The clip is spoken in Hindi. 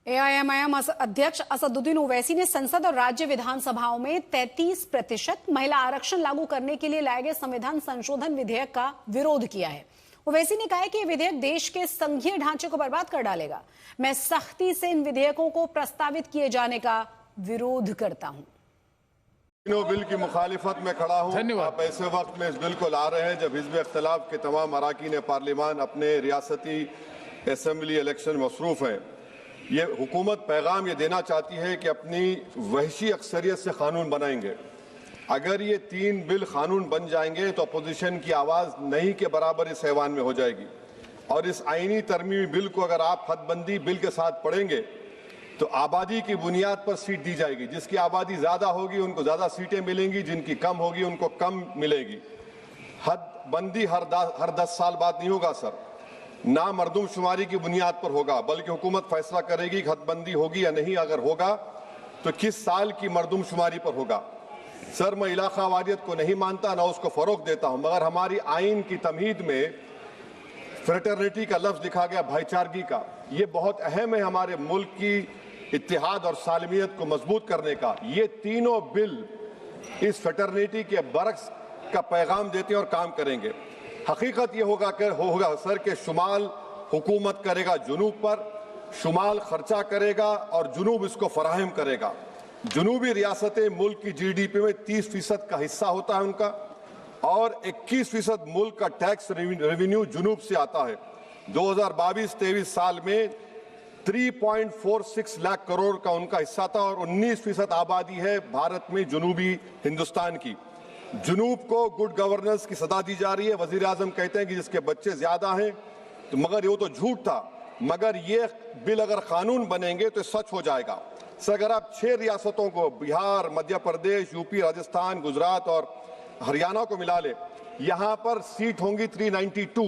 एआईएमआईएम अध्यक्ष असदुद्दीन ओवैसी ने संसद और राज्य विधानसभाओं में 33% महिला आरक्षण लागू करने के लिए लाए गए संविधान संशोधन विधेयक का विरोध किया है। ओवैसी ने कहा है कि यह विधेयक देश के संघीय ढांचे को बर्बाद कर डालेगा। मैं सख्ती से इन विधेयकों को प्रस्तावित किए जाने का विरोध करता हूं। तीनों बिल की मुखालिफत में खड़ा हूं। आप ऐसे वक्त में इस बिल को ला रहे हैं जब हिज़्ब इख्तिलाफ के तमाम अरकान पार्लिमान अपने रियासती असेंबली इलेक्शन मसरूफ हैं। ये हुकूमत पैगाम ये देना चाहती है कि अपनी वहशी अक्सरियत से कानून बनाएंगे। अगर ये 3 बिल कानून बन जाएंगे तो अपोजिशन की आवाज़ नहीं के बराबर इस ऐवान में हो जाएगी। और इस आईनी तरमीमी बिल को अगर आप हदबंदी बिल के साथ पढ़ेंगे तो आबादी की बुनियाद पर सीट दी जाएगी। जिसकी आबादी ज़्यादा होगी उनको ज़्यादा सीटें मिलेंगी, जिनकी कम होगी उनको कम मिलेगी। हदबंदी हर 10 साल बाद नहीं होगा सर, ना मरदमशुमारी की बुनियाद पर होगा, बल्कि हुकूमत फैसला करेगी कि हदबंदी होगी या नहीं। अगर होगा तो किस साल की मरदमशुमारी पर होगा। सर, मैं इलाका वारियत को नहीं मानता, ना उसको फ़रोग़ देता हूँ, मगर हमारी आइन की तमहीद में फ्रेटर्निटी का लफ्ज़ लिखा गया, भाईचारगी का। ये बहुत अहम है हमारे मुल्क की इत्तेहाद और सालमियत को मजबूत करने का। ये तीनों बिल इस फ्रेटर्निटी के बरक्स का पैगाम देते हैं और काम करेंगे। हकीकत ये होगा सर कि शुमाल हुकूमत करेगा जुनूब पर, शुमाल खर्चा करेगा और जुनूब इसको फराहम करेगा। जुनूबी रियासतें मुल्क की GDP में 30% का हिस्सा होता है उनका, और 21% मुल्क का टैक्स रेवेन्यू जुनूब से आता है। 2022-23 साल में 3.46 लाख करोड़ का उनका हिस्सा था और 19% आबादी है भारत में जुनूबी हिंदुस्तान की। जुनूब को गुड गवर्नेंस की सदा दी जा रही है। वजीर आजम कहते हैं कि जिसके बच्चे ज्यादा हैं, तो मगर वो तो झूठ था। मगर ये बिल अगर कानून बनेंगे तो सच हो जाएगा। सर, अगर आप 6 रियासतों को, बिहार, मध्य प्रदेश, यूपी, राजस्थान, गुजरात और हरियाणा को मिला ले, यहाँ पर सीट होंगी 392।